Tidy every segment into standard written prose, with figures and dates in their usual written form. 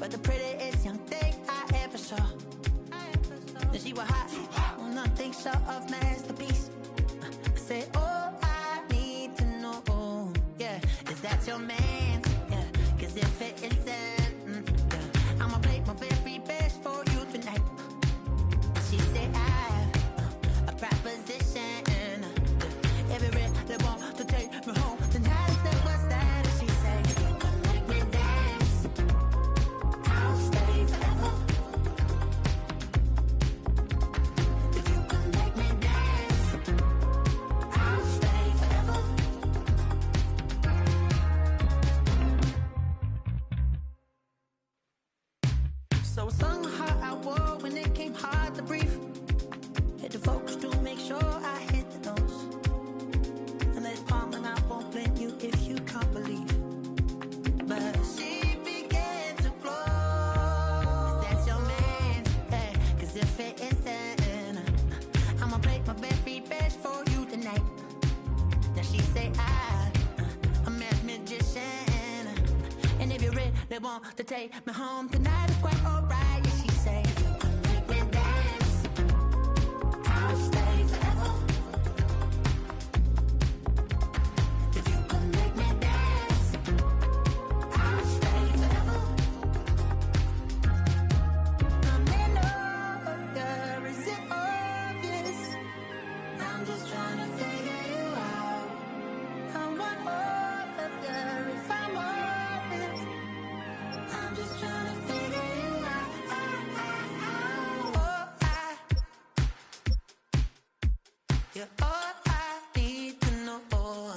but the prettiest young thing I ever saw. And she was hot, well, nothing short of masterpiece. I said, oh, I need to know, yeah, is that your man? Yeah, cause if it isn't, yeah, I'ma play my very best for you tonight. She said, I have a proposition. Every red, they want to take me home tonight. I said, what's that? And she said, if you come make me dance, I'll stay forever. If you come make me dance, I'll stay forever. So I sung how I wore when it came hard to breathe. Hit the focus to make sure I hit the notes. And let's palm and I won't blame you if you can't believe. But she began to flow. That's your man, hey, cause if it isn't, I'ma play my very best for you tonight. Now she say I'm a magician. And if you're ready, they want to take me home tonight. It's quite alright, yeah, she say, if you come make me dance, I'll stay forever. If you come make me dance, I'll stay forever. I'm in love, yeah, is it obvious? I'm just trying to figure you out. I want all of you if I'm honest. I'm just trying to figure you out. Oh, you're all I need to know. Oh,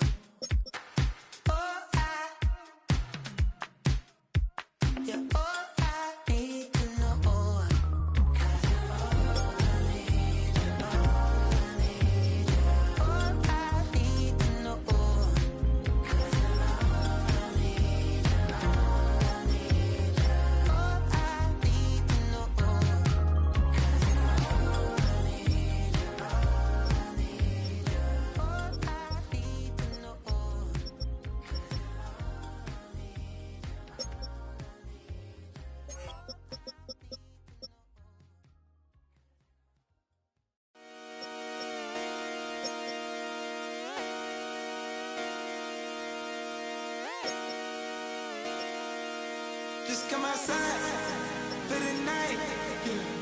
you're all I need to know. 'Cause you're all I need, you're all I need, you're all I need to know. 'Cause you're all I need, you're all I need, you're all I need to know. 'Cause you're all I need, you're all I need, you're all I need to know. 'Cause you're all I need, you're all I need, you're all I need. Just come outside for the night.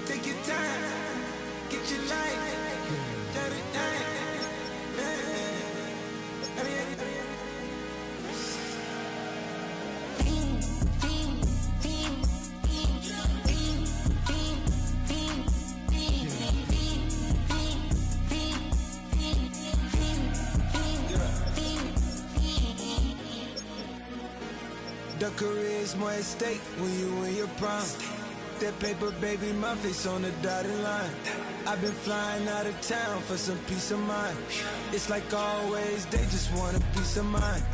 Take your time, get your life. Let it The career's more at stake when you in your prime. That paper, baby, my face on the dotted line. I've been flying out of town for some peace of mind. It's like always, they just want a peace of mind.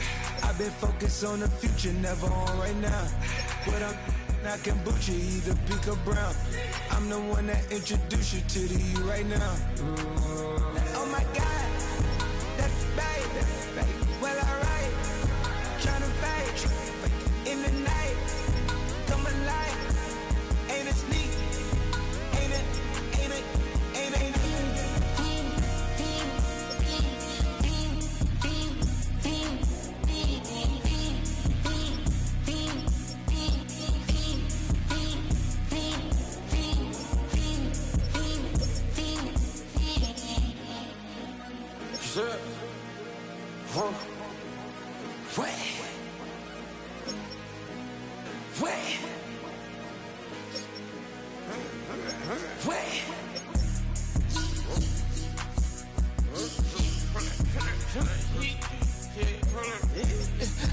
I've been focused on the future, never on right now. But I can boot you either pink or brown. I'm the one that introduced you to the you right now. Oh my God, that's baby. Well, alright, tryna fight in the night, come alive. Ain't it sneak? Ain't it? Ain't it? Ain't it?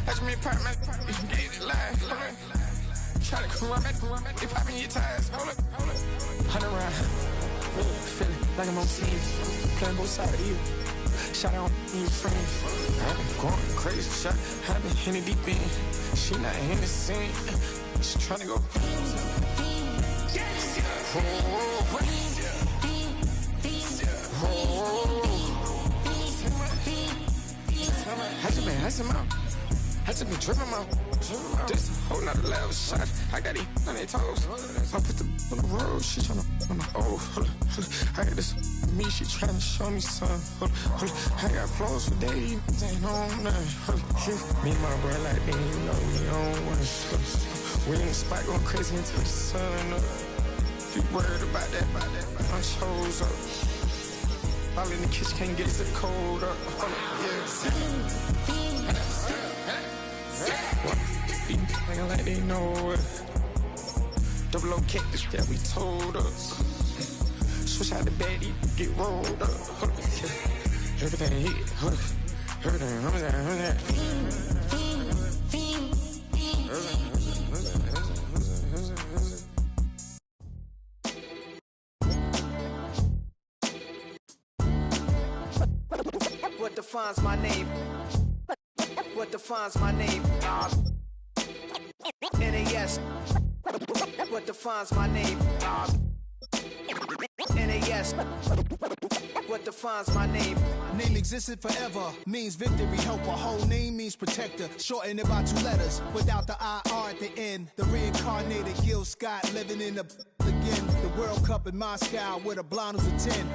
That's me, partner. Get it live. Try to come back. They popping your tires. Hold up. 100 round. Feeling like I'm on team. Playing both sides of you. Shout out to your friends. I've been going crazy. Shot. I've been hitting deep in. She not in the scene. She trying to go. I just been tripping out. This a whole nother level shot. I got these on their toes. I put the on the road. She tryna on the hold up. I got this me. She tryna show me something. I got flows for days. Ain't on nothing. Me and my bro like me, you know we on one. We in the spot going crazy until the sun up. You worried about that? My shows up. All in the kitchen can't get the cold up. Yeah. Like they know it. Double O cactus that we told us. Switch out the bed, get rolled up. Everything hit. Everything. What defines my name? What defines my name? NAS. What defines my name? NAS. What defines my name? Name existed forever, means victory, help. A whole name means protector. Shortened it by 2 letters, without the IR at the end. The reincarnated Gil Scott living in the again. The World Cup in Moscow with a blind who's a 10.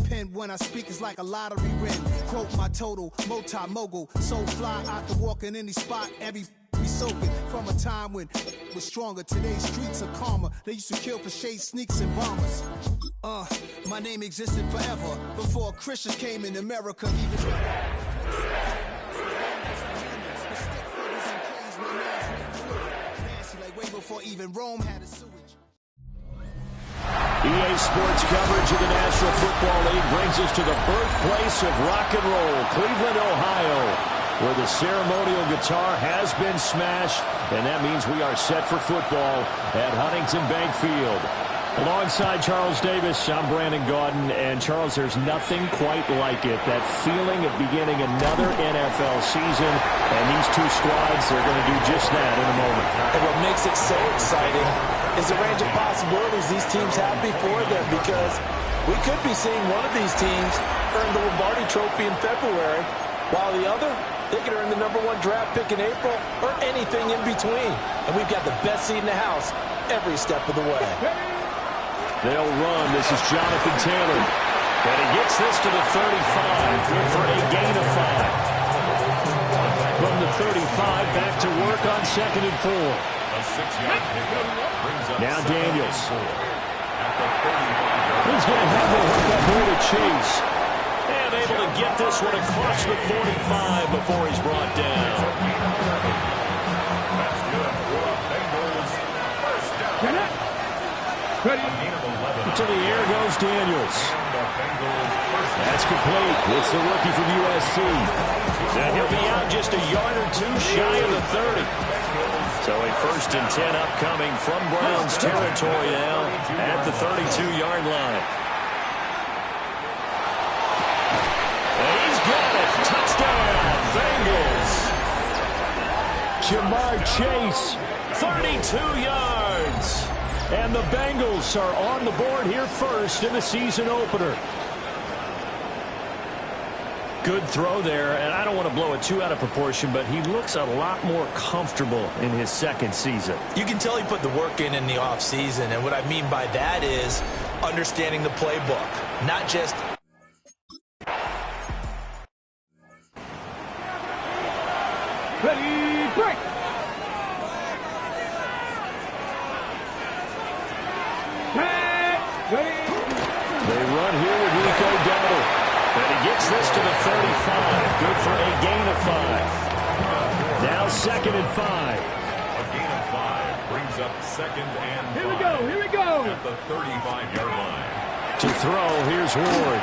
Pen when I speak is like a lottery win. Quote my total, multi-mogul. So fly, I can walk in any spot, every be soaking from a time when was stronger. Today's streets are calmer. They used to kill for shade sneaks and bombers. My name existed forever before Christians came in America. Even like way before even Rome had a sewage. EA Sports coverage of the National Football League brings us to the birthplace of rock and roll, Cleveland, Ohio, where the ceremonial guitar has been smashed, and that means we are set for football at Huntington Bank Field. Alongside Charles Davis, I'm Brandon Gaudin, and Charles, there's nothing quite like it, that feeling of beginning another NFL season, and these two squads are going to do just that in a moment. And what makes it so exciting is the range of possibilities these teams have before them, because we could be seeing one of these teams earn the Lombardi Trophy in February, while the other, they could earn the #1 draft pick in April, or anything in between. And we've got the best seat in the house every step of the way. They'll run. This is Jonathan Taylor. And he gets this to the 35. Good for a gain of 5. From the 35, back to work on 2nd and 4. Now Daniels. He's going to have to hook up here to Chase. And able to get this one across the 45 before he's brought down. To the air goes Daniels. That's complete. It's the rookie from USC. And he'll be out just a yard or 2 shy of the 30. So a 1st and 10 upcoming from Browns territory now at the 32-yard line. And he's got it. Touchdown, Bengals. Jamar Chase, 32 yards. And the Bengals are on the board here first in the season opener. Good throw there, and I don't want to blow it too out of proportion, but he looks a lot more comfortable in his 2nd season. You can tell he put the work in the offseason, and what I mean by that is understanding the playbook, not just... Ready, break! They run here with Rico Dowdle. And he gets this to the 35. Good for a gain of 5. Now 2nd and 5. A gain of 5 brings up 2nd and 5. Here we go. At the 35-yard line. To throw, here's Ward.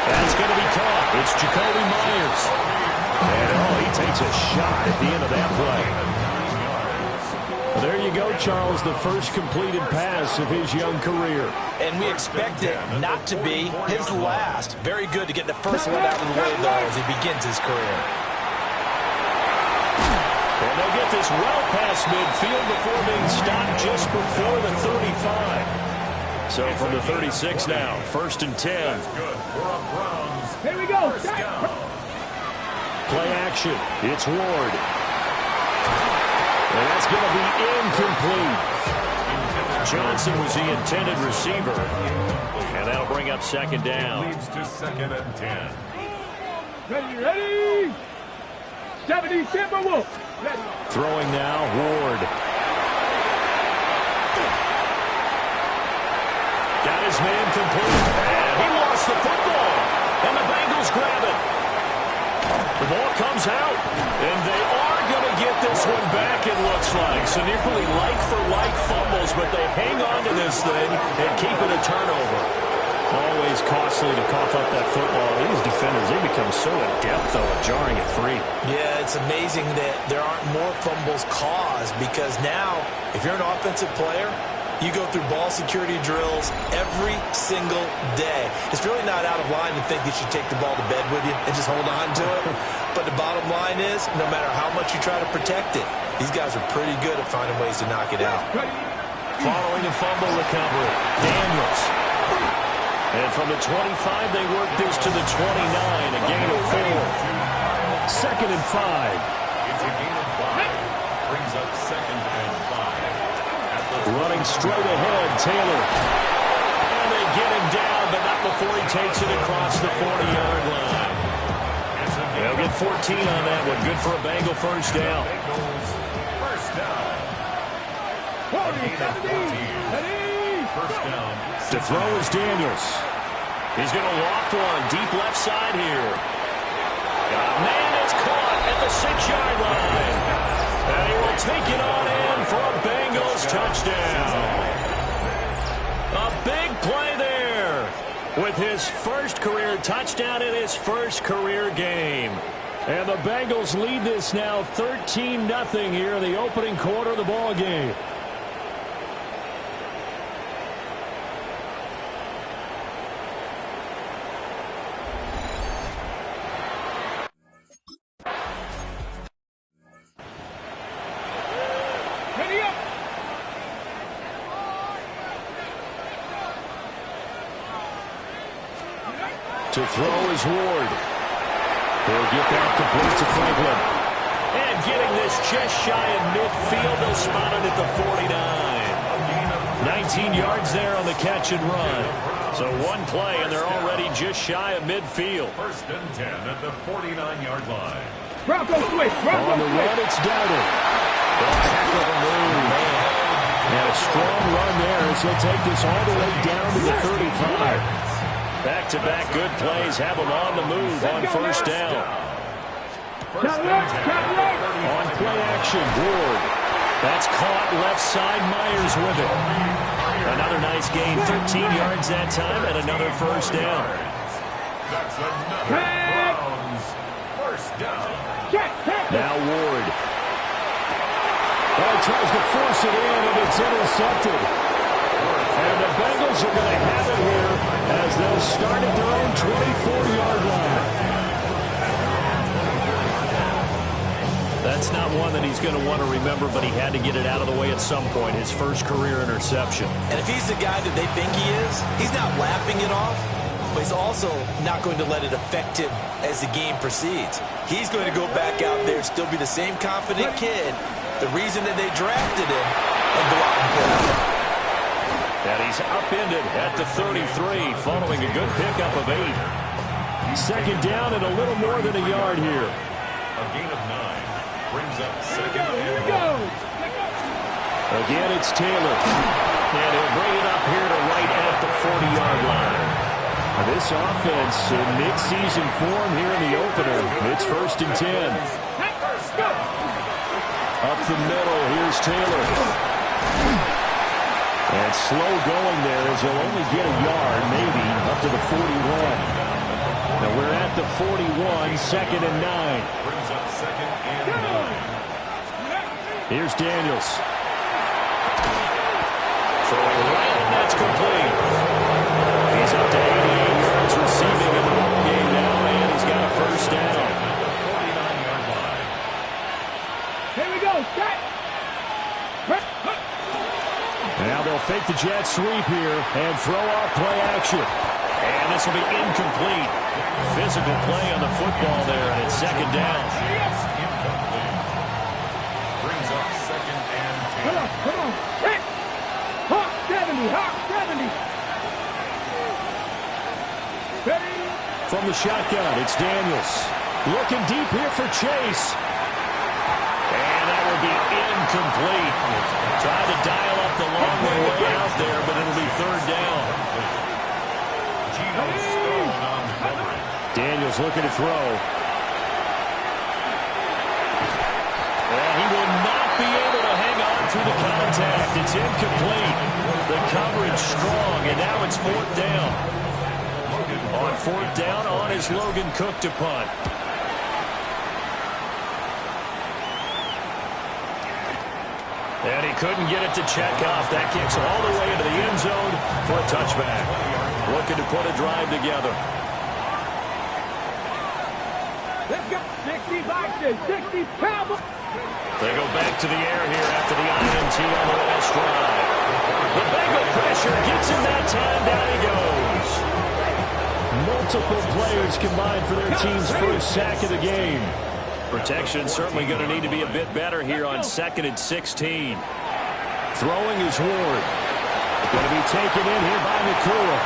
That's going to be caught. It's Jacoby Myers. And he takes a shot at the end of that play. Well, there you go, Charles, the first completed pass of his young career. And we expect it not to be his last. Very good to get the first one out of the way, though, as he begins his career. And they'll get this well past midfield before being stopped just before the 35. So from the 36 now, 1st and 10. That's good for a Browns. Here we go. First down. Play action. It's Ward. And that's going to be incomplete. Johnson was the intended receiver. And that'll bring up second down. Leads to 2nd and 10. Ready? 70 Timberwolves. Throwing now, Ward. Got his man complete. And he lost the football. And the Bengals grab it. The ball comes out. And they are going to get this one back, it looks like. So nearly like-for-like fumbles, but they hang on to this thing and keep it a turnover. Always costly to cough up that football. These defenders, they become so adept, though, at jarring it free. Yeah, it's amazing that there aren't more fumbles caused because now, if you're an offensive player, you go through ball security drills every single day. It's really not out of line to think you should take the ball to bed with you and just hold on to it. But the bottom line is, no matter how much you try to protect it, these guys are pretty good at finding ways to knock it out. Following a fumble recovery, Daniels. And from the 25, they work this to the 29, a gain of 4. 2nd and 5. It's a gain of 5. Brings up 2nd and 5. Running straight ahead, Taylor. And they get him down, but not before he takes it across the 40-yard line. They'll get 14 on that one. Good for a Bengal first down. Bengals first down. A gain of 14. First down. To throw is Daniels. He's going to loft one deep left side here. Man, it's caught at the 6-yard line. And he will take it on in for a Bengals touchdown. A big play there with his first career touchdown in his first career game. And the Bengals lead this now 13-0 here in the opening quarter of the ball game. To throw is Ward. He'll get that complete to Franklin. And getting this just shy of midfield, they'll spot it at the 49. 19 yards there on the catch and run. So one play, and they're already just shy of midfield. 1st and 10 at the 49-yard line. Bronco switch. On the run, it's Dowdle. A heck of a move. And a strong run there as he'll take this all the way down to the 35. Back-to-back good plays have him on the move on first down. On play action, Ward. That's caught left side, Myers with it. Another nice gain, 13 yards that time, and another first down. That's another Browns first down. Now Ward. He tries to force it in, and it's intercepted. And the Bengals are going to have it here as they'll start at their own 24-yard line. That's not one that he's going to want to remember, but he had to get it out of the way at some point, his first career interception. And if he's the guy that they think he is, he's not lapping it off, but he's also not going to let it affect him as the game proceeds. He's going to go back out there, still be the same confident kid, the reason that they drafted him, and go out and play. And he's upended at the 33, following a good pickup of 8. 2nd down and a little more than a yard here. A gain of 9 brings up 2nd and 1. Again, it's Taylor. And he'll bring it up here to right at the 40-yard line. This offense in mid-season form here in the opener. It's 1st and 10. Up the middle, here's Taylor. And slow going there as he'll only get a yard, maybe, up to the 41. Now we're at the 41, 2nd and 9. Brings up 2nd and 9. Here's Daniels. Throwing right, and that's complete. He's up to 88 yards receiving in the ball game now, and he's got a first down. 49-yard line. Here we go. Set. Now they'll fake the jet sweep here and throw off play action. And this will be incomplete. Physical play on the football there, and it's 2nd down. Incomplete. Brings up 2nd Come on. Hit. Hawk 70. Hawk 70. Ready? From the shotgun, it's Daniels. Looking deep here for Chase. And that will be incomplete. Tried to dial up the long way out there, but it'll be third down. Daniels looking to throw. And he will not be able to hang on through the contact. It's incomplete. The coverage strong, and now it's fourth down. On fourth down, on is Logan Cook to punt. And he couldn't get it to check off. That kicks all the way into the end zone for a touchback. Looking to put a drive together. Let's go. 60 boxes. 60 Cowboys. They go back to the air here after the INT on the last drive. The Bengal pressure gets him that time. Down he goes. Multiple players combined for their team's first sack of the game. Protection certainly going to need to be a bit better here on 2nd and 16. Throwing is Ward. Going to be taken in here by Nakua.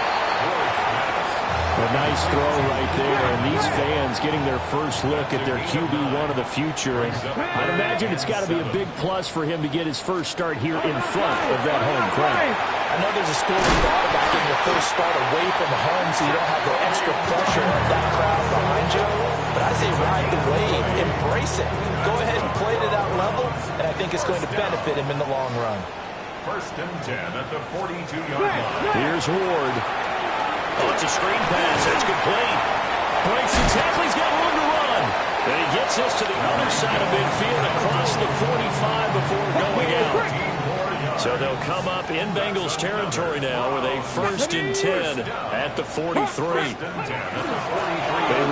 A nice throw right there, and these fans getting their first look at their QB1 of the future. And I'd imagine it's got to be a big plus for him to get his first start here in front of that home crowd. I know there's a scary thought about getting your first start away from home so you don't have the extra pressure of that crowd behind you. But I say ride the wave, embrace it. Go ahead and play it at that level, and I think it's going to benefit him in the long run. 1st and 10 at the 42-yard line. Here's Ward. Oh, it's a screen pass. It's complete. Breaks the tackle. He's got room to run. And he gets us to the other side of midfield across the 45 before going out. So they'll come up in Bengals territory now with a 1st and 10 at the 43. They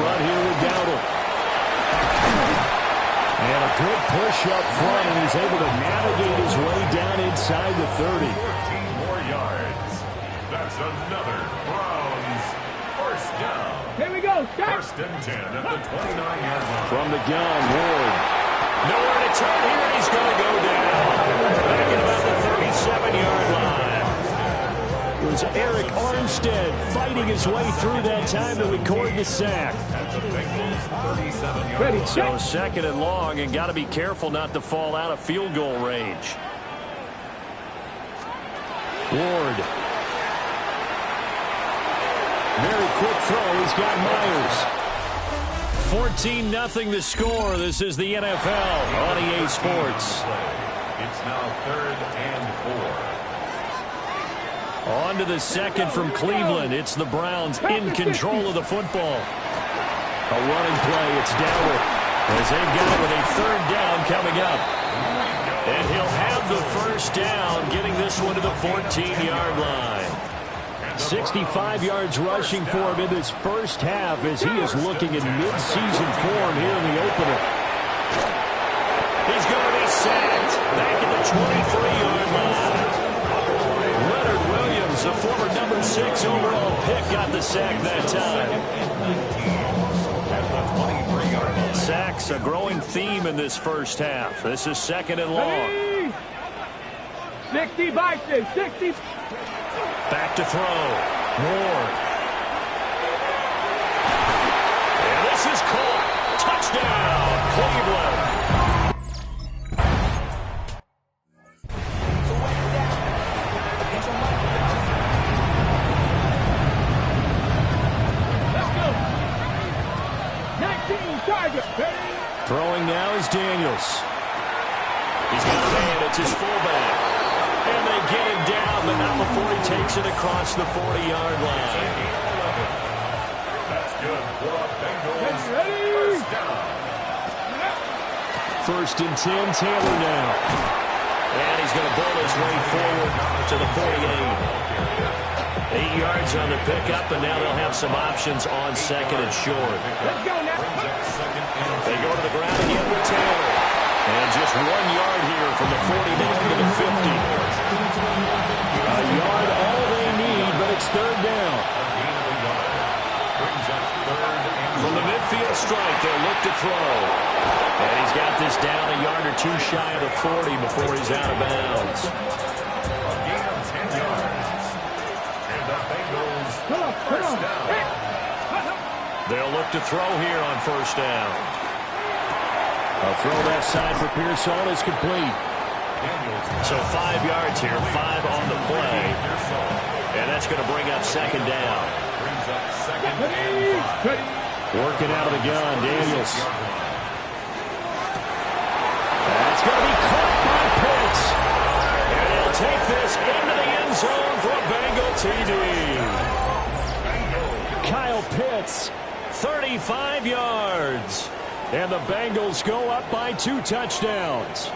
run here with Dowdle. And a good push up front, and he's able to navigate his way down inside the 30. 14 more yards. That's another Browns first down. Here we go. Stop. 1st and 10 at the 29-yard line. From the gun, Ward. Nowhere to turn here, and he's going to go down. Back at about the 37-yard line. It was Eric Armstead fighting his way through that time to record the sack. Ready. So 2nd and long, and got to be careful not to fall out of field goal range. Ward. Very quick throw. He's got Myers. 14-0 the score. This is the NFL on EA Sports. It's now 3rd and 4. On to the second from Cleveland. It's the Browns in control of the football. A running play. It's Dowdle as they've got it with a 3rd down coming up. And he'll have the first down, getting this one to the 14-yard line. 65 yards rushing for him in this first half as he is looking in mid-season form here in the opener. He's going to be sacked back at the 23-yard line. Leonard Williams, the former number 6 overall pick, got the sack that time. Sacks, a growing theme in this first half. This is 2nd and long. 60 boxes. 60. Back to throw. Ward. And this is caught. Touchdown, Cleveland. Let's go. 19 target. Throwing now is Daniels. He's got a man. It's his fullback. And they get him down, but not before he takes it across the 40-yard line. That's good for a Bengals first down. 1st and 10, Taylor now. And he's going to bowl his way forward to the 48. 8 yards on the pickup, and now they'll have some options on 2nd and short. Let's go now. They go to the ground again with Taylor. And just 1 yard here from the 49 to the 50. A yard all they need, but it's 3rd down. From the midfield strike, they'll look to throw. And he's got this down a yard or two shy of the 40 before he's out of bounds. A gain of 10 yards. And the Bengals first down. They'll look to throw here on first down. A throw left side for Pearsall is complete. So 5 yards here, 5 on the play. And that's going to bring up second down. Brings up second and 5. Working out of the gun, Daniels. That's going to be caught by Pitts. And he'll take this into the end zone for a Bengal TD. Kyle Pitts, 35 yards. And the Bengals go up by 2 touchdowns.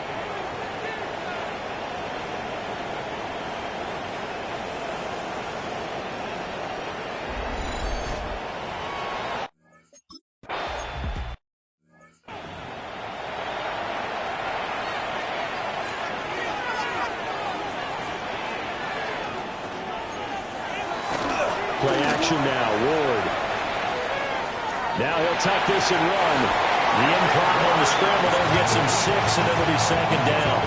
Play action now, Ward. Now he'll tuck this and run. The improv on the scramble there gets him 6, and it'll be second down.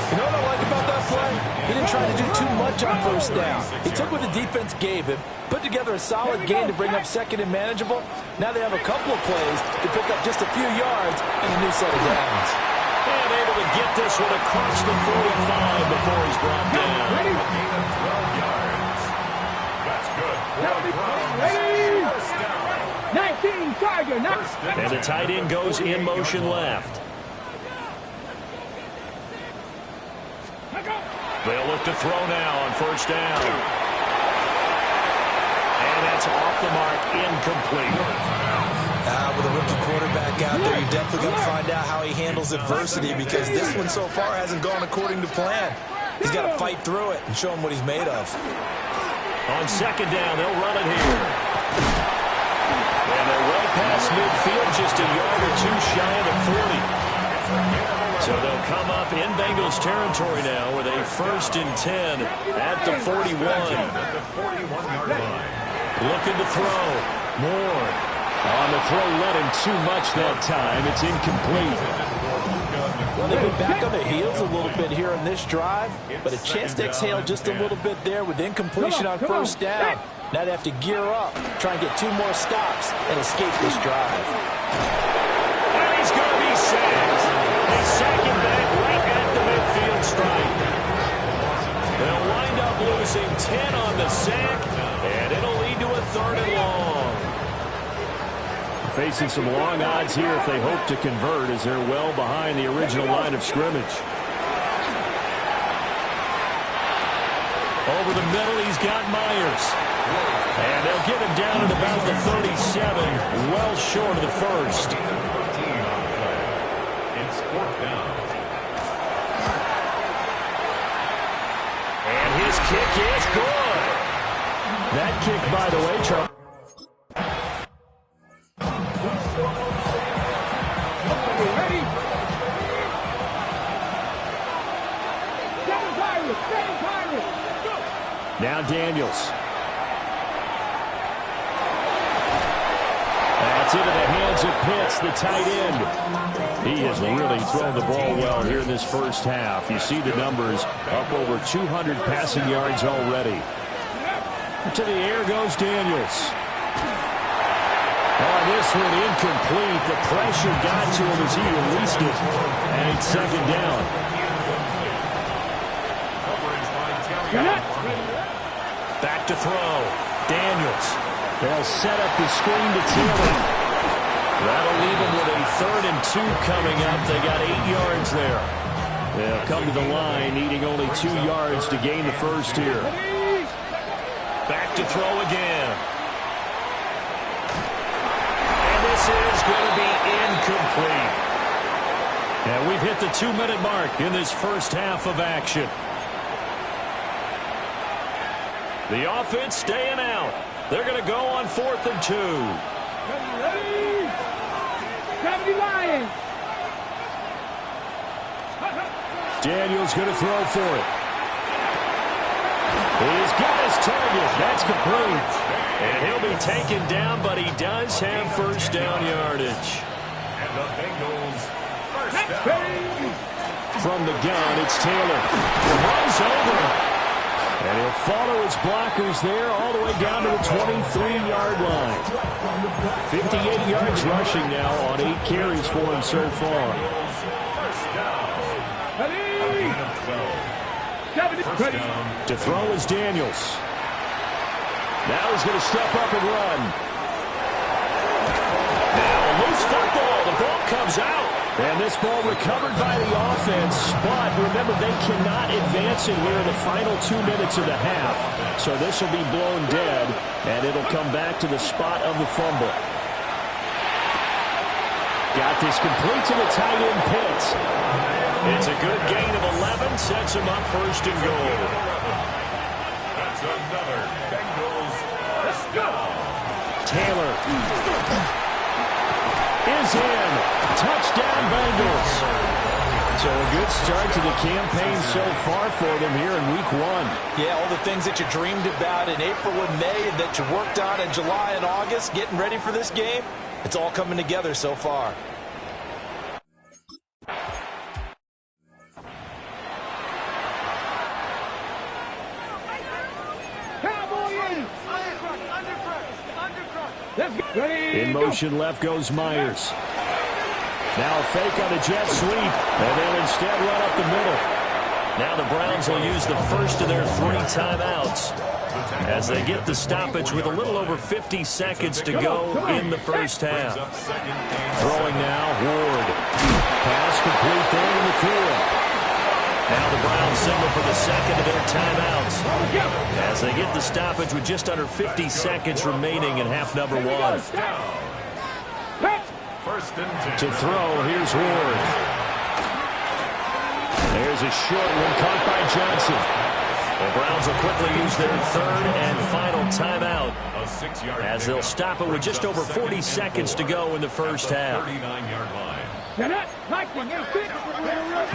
You know what I like about that play? He didn't try to do too much on first down. He took what the defense gave him, put together a solid gain to bring up second and manageable. Now they have a couple of plays to pick up just a few yards and a new set of downs. And able to get this one across the 45 before he's brought down. A gain of 12 yards. That's good. First down. 19, Tiger, And the tight end goes in motion left. They'll look to throw now on first down. And that's off the mark, incomplete. With a rookie quarterback out there, you're definitely going to find out how he handles adversity, because this one so far hasn't gone according to plan. He's got to fight through it and show him what he's made of. On second down, they'll run it here. And they're well past midfield, just a yard or two shy of the 40. So they'll come up in Bengals territory now with a 1st and 10 at the 41. At the 41-yard line. Looking to throw. Moore. On the throw, let him too much that time. It's incomplete. Well, they've been back on their heels a little bit here on this drive, but a chance to exhale just a little bit there with incompletion on first down. Now they have to gear up, try and get 2 more stops, and escape this drive. And he's going to be sacked. They sack him back right at the midfield stripe. They'll wind up losing 10 on the sack, and it'll lead to a 3rd and long. Facing some long odds here if they hope to convert, as they're well behind the original line of scrimmage. Over the middle, he's got Myers. And they'll get him down at about the 37, well short of the 1st. It's 4th down. And his kick is good. That kick, by the way, Charles. Now Daniels. That's into the hands of Pitts, the tight end. He has really thrown the ball well here in this first half. You see the numbers, up over 200 passing yards already. To the air goes Daniels. Oh, this one incomplete. The pressure got to him as he released it. And it's second down. Back to throw. Daniels. They'll set up the screen to Taylor. That'll leave them with a 3rd and 2 coming up. They got 8 yards there. They'll come to the line, needing only 2 yards to gain the first here. Back to throw again. And this is going to be incomplete. And we've hit the 2-minute mark in this first half of action. The offense staying out. They're going to go on 4th and 2. Ready? 70 Lions. Daniels going to throw for it. He's got his target. That's complete. And he'll be taken down, but he does have first down yardage. And The Bengals first down. From the gun, it's Taylor. Runs over. And he'll follow his blockers there all the way down to the 23-yard line. 58 yards rushing now on 8 carries for him so far. First down. First down. To throw is Daniels. Now he's going to step up and run. Now a loose football. The ball comes out. And this ball recovered by the offense. But remember, they cannot advance it here in the final 2 minutes of the half. So this will be blown dead, and it'll come back to the spot of the fumble. Got this complete to the tight end Pitts. It's a good gain of 11. Sets him up first and goal. That's another Bengals first down. Taylor is in. Touchdown, Bengals. So a good start to the campaign so far for them here in week 1. Yeah, all the things that you dreamed about in April and May and that you worked on in July and August, getting ready for this game, it's all coming together so far. In motion left goes Myers. Now a fake on a jet sweep, and they'll instead run up the middle. Now the Browns will use the first of their 3 timeouts as they get the stoppage with a little over 50 seconds to go in the first half. Throwing now, Ward. Pass complete there in the clear. Now the Browns signal for the second of their timeouts as they get the stoppage with just under 50 seconds remaining in half number 1. First and 10. To throw, here's Ward. There's a short one caught by Johnson. The Browns will quickly use their 3rd and final timeout A 6-yard as they'll stop it with just over 40 seconds to go in the first half. 39-yard line.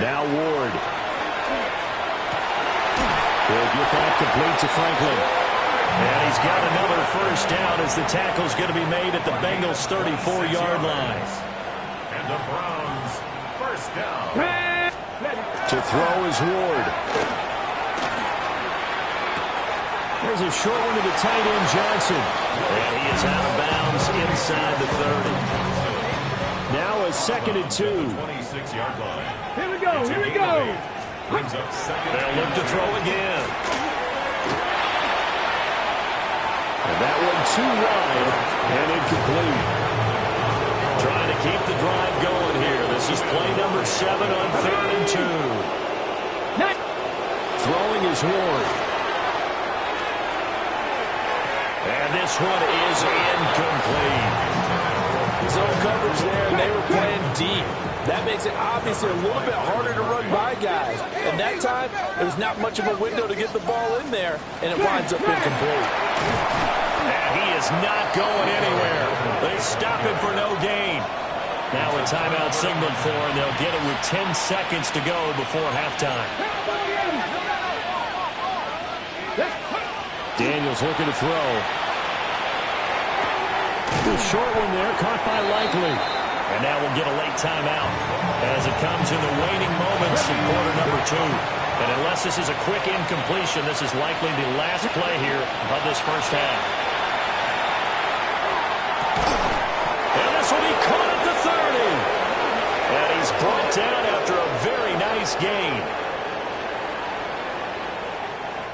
Now Ward. He'll get that complete to Franklin. And he's got another first down as the tackle's going to be made at the Bengals' 34-yard line. And the Browns first down. To throw is Ward. There's a short one to the tight end, Johnson. And he is out of bounds inside the 30. Now a 2nd and 2. 26-yard line. Here we go, here we go. Brings up second. They'll look to throw again. And that one too wide and incomplete. Trying to keep the drive going here. This is play number 7 on 3rd and 2. Throwing is Ward. And this one is incomplete. Zone coverage there, and they were playing deep. That makes it obviously a little bit harder to run by guys. And that time, there's not much of a window to get the ball in there, and it winds up incomplete. And he is not going anywhere. They stop him for no gain. Now a timeout signaled for, and they'll get it with 10 seconds to go before halftime. Daniels looking to throw. The short one there, caught by Likely. And now we'll get a late timeout as it comes in the waning moments of quarter number 2. And unless this is a quick incompletion, this is likely the last play here of this first half. And this will be caught at the 30. And he's brought down after a very nice gain.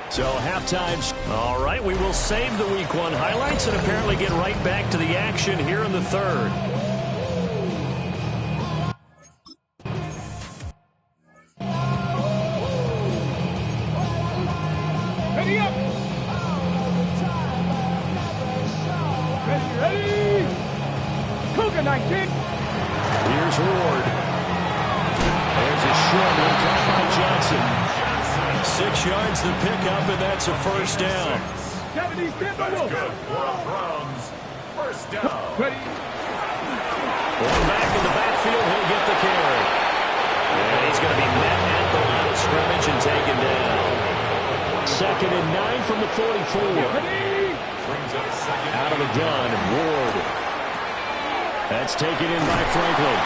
So halftime. All right, we will save the week 1 highlights and apparently get right back to the action here in the 3rd. Ready up. Ready. Cougar 19. Here's Ward. There's a short one caught by Johnson. 6 yards to pick up, and that's a first down. 70 That's good for the Browns. First down. Ready. One back in the backfield, he'll get the carry. And he's going to be met at the line of scrimmage and taken down. 2nd and 9 from the 44. Ready. Brings up second. Out of the gun, Ward. That's taken in by Franklin.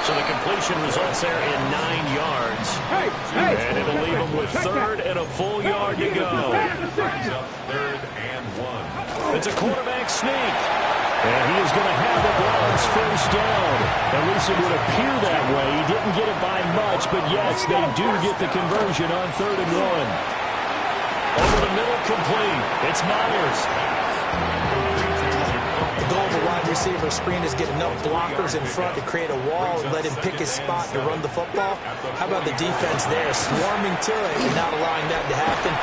So the completion results there in 9 yards. And it'll leave him with 3rd and a full yard to go. Third and 1. It's a quarterback sneak. And he is going to have the Browns first down. At least it would appear that way. He didn't get it by much, but yes, they do get the conversion on 3rd and 1. Over the middle, complete. It's Myers. The goal of a wide receiver screen is get enough blockers in front to create a wall and let him pick his spot to run the football. How about the defense there, swarming to it and not allowing that to happen?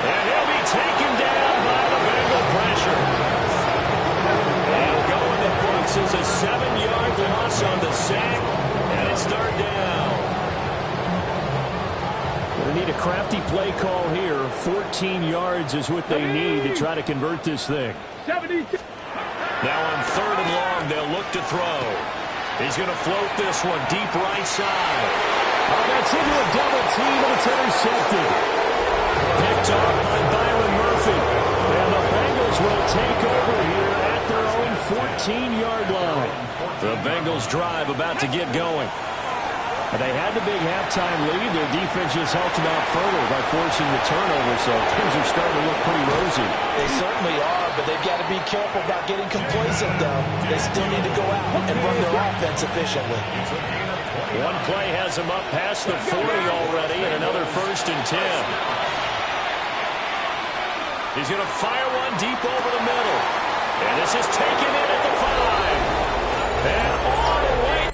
And he'll be taken down by the Bengal pressure. And going to Brooks is a 7-yard loss on the sack, and it's 3rd down. They need a crafty play call here. 14 yards is what they need to try to convert this thing. 72. Now on 3rd and long, they'll look to throw. He's going to float this one deep right side. Oh, that's into a double team, and it's intercepted. Picked off by Byron Murphy. And the Bengals will take over here at their own 14-yard line. The Bengals drive about to get going. They had the big halftime lead. Their defense just helped them out further by forcing the turnover, so things are starting to look pretty rosy. They certainly are, but they've got to be careful about getting complacent, though. They still need to go out and run their offense efficiently. One play has them up past the 40 already, and another 1st and 10. He's going to fire one deep over the middle. And this is taken in at the 5. And all the way.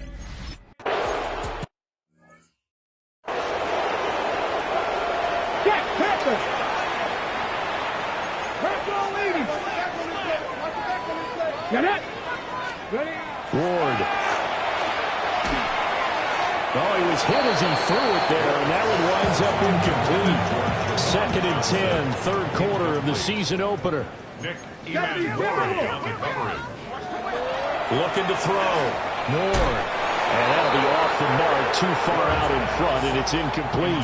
Ward. Oh, he was hit as he threw it there, and that one winds up incomplete. 2nd and 10, 3rd quarter of the season opener. Nick Emmanwori on the coverage. Looking to throw. Moore. And that'll be off the mark, too far out in front, and it's incomplete.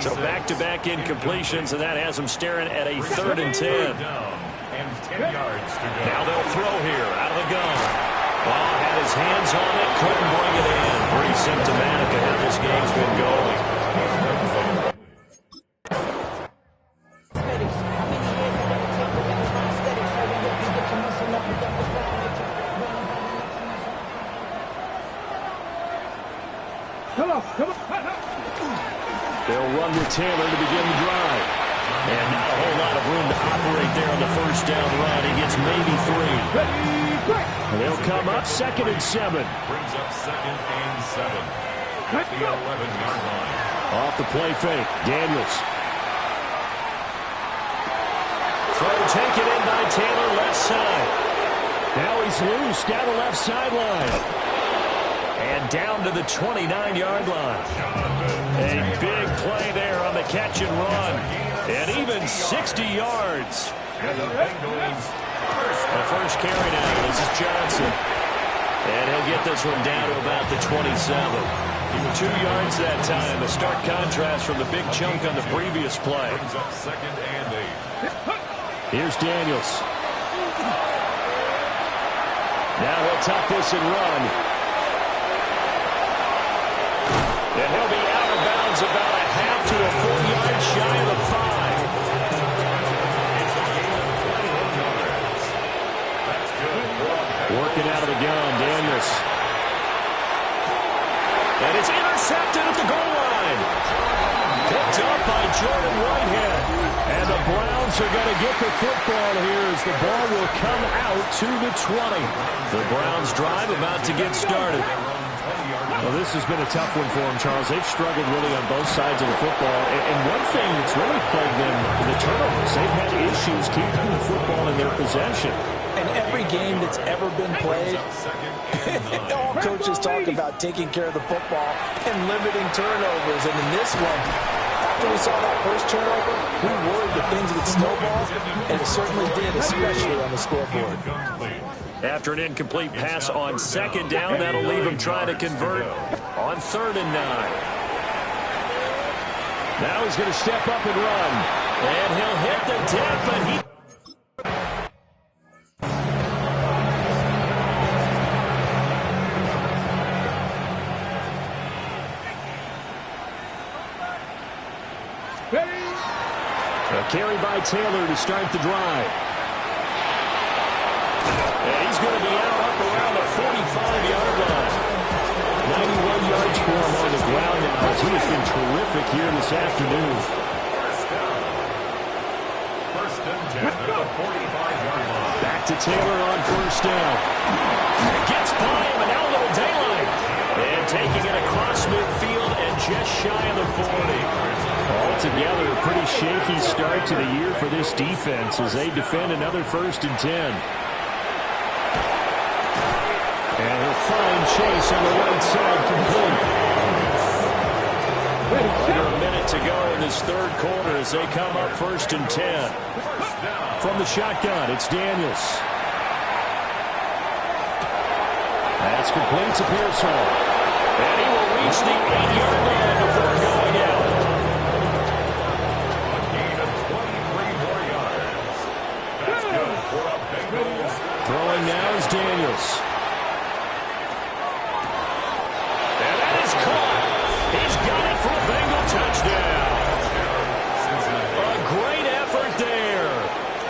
So back-to-back incompletions, and that has them staring at a 3rd and 10. Now they'll throw here, out of the gun. Well, had his hands on it, couldn't bring it in. Pretty symptomatic of how this game's been going. They'll run with Taylor to begin the drive. And not a whole lot of room to operate there on the first down run. He gets maybe 3. They'll come up 2nd and 7. Brings up 2nd and 7. At the 11-yard line. Off the play fake, Daniels. Throw taken in by Taylor, left side. Now he's loose down the left sideline. And down to the 29-yard line. A big play there on the catch and run. And even 60 yards. And the Bengals The first carry now. This is Johnson. And he'll get this one down to about the 27. 2 yards that time. A stark contrast from the big chunk on the previous play. brings up 2nd and 8. Here's Daniels. Now he'll tuck this and run. And he'll be out of bounds about a half to a full yard shy of the 5. Working out of the gun, Daniels. And it's intercepted at the goal line. Picked up by Jordan Whitehead. And the Browns are going to get the football here as the ball will come out to the 20. The Browns drive about to get started. Well, this has been a tough one for them, Charles. They've struggled really on both sides of the football. And one thing that's really plagued them, the turnovers. They've had issues keeping the football in their possession. And every game that's ever been played, all coaches talk about taking care of the football and limiting turnovers. And in this one, after we saw that first turnover, we worried that things would snowball, and it certainly did, especially on the scoreboard. After an incomplete pass on 2nd down, that'll leave him trying to convert on 3rd and 9. Now he's going to step up and run. And he'll hit the deck, but he... A carry by Taylor to start the drive. And he's going to be out up around the 45-yard line. 91 yards for him on the ground now. He has been terrific here this afternoon. First and 10 at the 45-yard line. Back to Taylor on first down. Gets by him, and now a little daylight. And taking it across midfield and just shy of the 40. Altogether, a pretty shaky start to the year for this defense as they defend another first and 10. And he'll find Chase on the right side complete. Under a minute to go in this third quarter as they come up first and 10. From the shotgun, it's Daniels. That's complete to Pearsall. And he will reach the 8-yard line before going out. A gain of 23 more yards. That's good for a Bengals. Throwing now is Daniels. And that is caught. He's got it for a Bengal touchdown. A great effort there.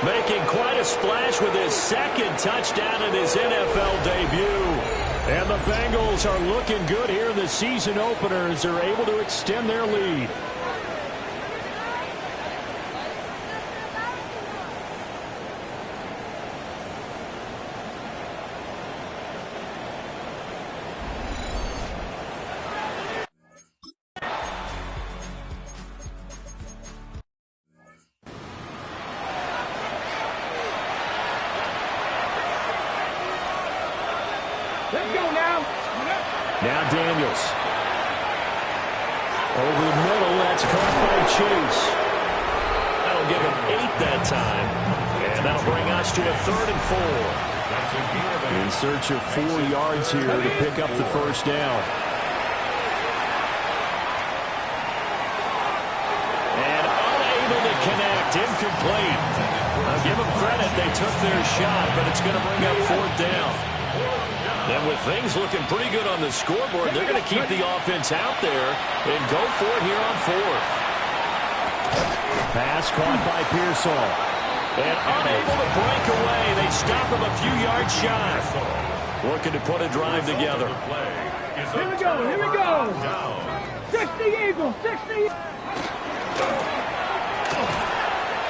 Making quite a splash with his second touchdown in his NFL debut. And the Bengals are looking good here in the season opener as they're able to extend their lead. Let's go now. Now Daniels. Over the middle, that's caught by Chase. That'll give him 8 that time. And that'll bring us to a 3rd and 4. In search of 4 yards here to pick up the first down. And unable to connect, incomplete. I'll give them credit, they took their shot, but it's going to bring up 4th down. And with things looking pretty good on the scoreboard, they're going to keep the offense out there and go for it here on 4th. Pass caught by Pearsall. And unable to break away. They stop him a few yards shy. Looking to put a drive together. Here we go, here we go. 60 Eagles, 60.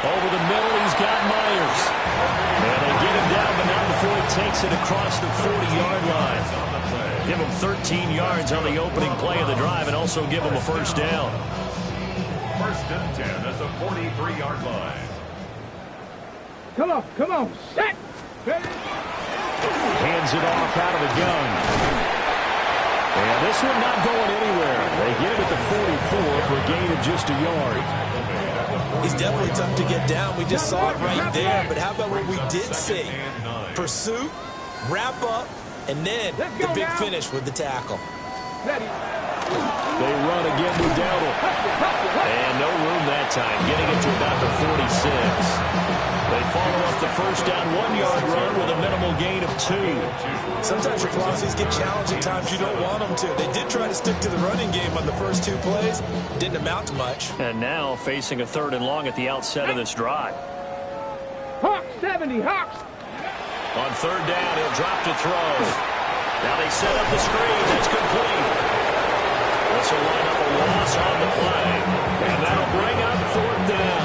Over the middle, he's got Myers. And they get him down, but not before he takes it across the 40-yard line. Give him 13 yards on the opening play of the drive and also give him a first down. First and 10 at the 43-yard line. Come on, set. Hands it off out of the gun. And this one not going anywhere. They get him at the 44 for a gain of just a yard. He's definitely tough to get down. We just saw it right there. But how about what we did see? Pursuit, wrap up, and then the big finish with the tackle. They run again with Dowdle. And no room that time, getting it to about the 46. They follow up the first down 1-yard run with a minimal gain of 2. Sometimes your philosophies get challenged at times you don't want them to. They did try to stick to the running game on the first 2 plays. Didn't amount to much. And now facing a 3rd and long at the outset of this drive. Hawks, 70, Hawks. On 3rd down, he'll drop to throw. Now they set up the screen. That's complete. This will line up a loss on the play. And that'll bring up 4th down.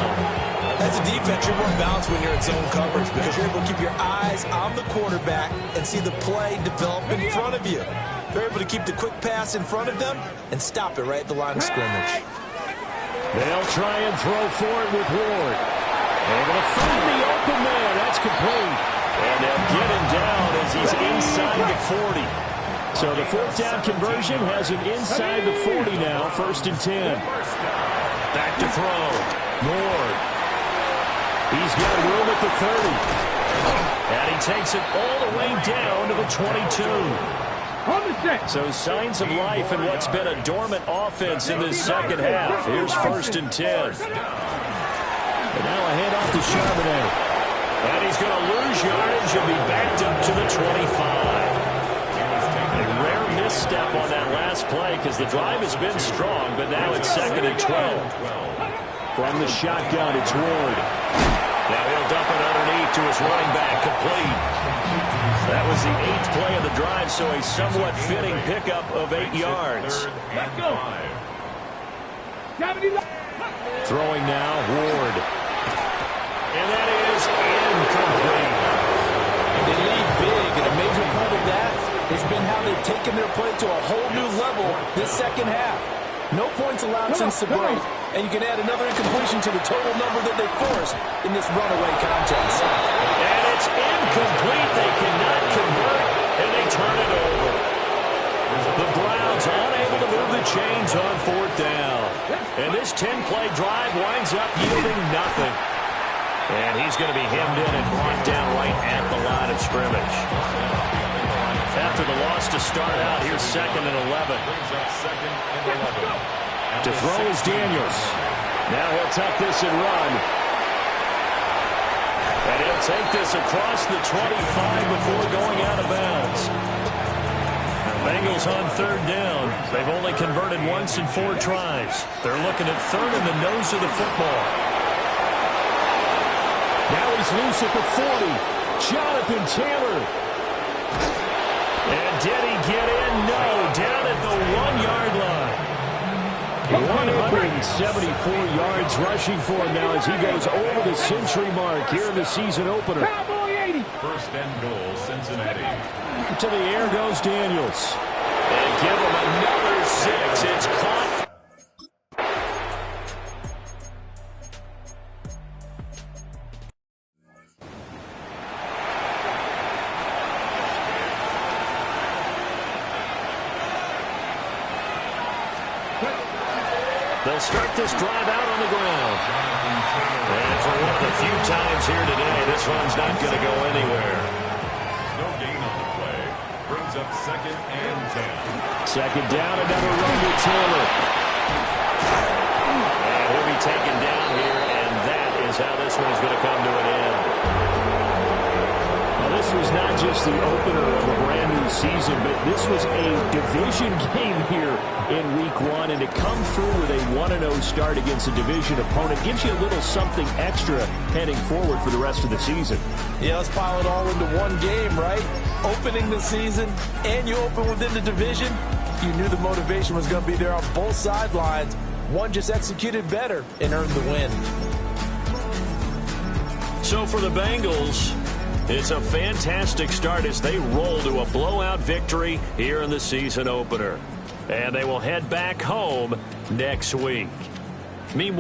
As a defense, you're more balanced when you're in zone coverage because you're able to keep your eyes on the quarterback and see the play develop in front of you. They're able to keep the quick pass in front of them and stop it right at the line of scrimmage. They'll try and throw for it with Ward. Able to find the open man. That's complete. And they'll get him down as he's inside the 40. So the 4th down conversion has him inside the 40 now, 1st and 10. Back to throw. Ward. He's got room at the 30. And he takes it all the way down to the 22. So signs of life in what's been a dormant offense in this second half. Here's 1st and 10. And now a handoff to Charbonnet. And he's going to lose yardage and be backed up to the 25. A rare misstep on that last play because the drive has been strong, but now it's 2nd and 12. From the shotgun, it's Ward. Now he'll dump it underneath to his running back, complete. That was the 8th play of the drive, so a somewhat fitting pickup of 8 yards. Let's go. Throwing now, Ward. And that is incomplete. They lead big, and a major part of that has been how they've taken their play to a whole new level this second half. No points allowed since the break, and you can add another incompletion to the total number that they forced in this runaway contest. And it's incomplete. They cannot convert, and they turn it over. The Browns unable to move the chains on 4th down. And this 10-play drive winds up yielding nothing. And he's going to be hemmed in and brought down right at the line of scrimmage. After the loss to start out, here's 2nd and 11. To throw is Daniels. Now he'll tuck this and run. And he'll take this across the 25 before going out of bounds. Bengals on 3rd down. They've only converted once in 4 tries. They're looking at 3rd in the nose of the football. Now he's loose at the 40. Jonathan Taylor. And did he get in? No. Down at the 1-yard line. 174 yards rushing for him now as he goes over the century mark here in the season opener. First and goal, Cincinnati. To the air goes Daniels. And give him another 6. It's caught. They'll start this drive out on the ground. And for one of the few times here today, this run's not going to go anywhere. No gain on the play. Brings up 2nd and 10. 2nd down, another run to Taylor. And he'll be taken down here, and that is how this one is going to come to an end. Now, this was not just the opener of a brand new season, but this was a division game here in Week 1, and to come through with a 1-0 start against a division opponent gives you a little something extra heading forward for the rest of the season. Yeah, let's pile it all into one game, right? Opening the season, and you open within the division. You knew the motivation was going to be there on both sidelines. One just executed better and earned the win. So for the Bengals, it's a fantastic start as they roll to a blowout victory here in the season opener. And they will head back home next week. Meanwhile,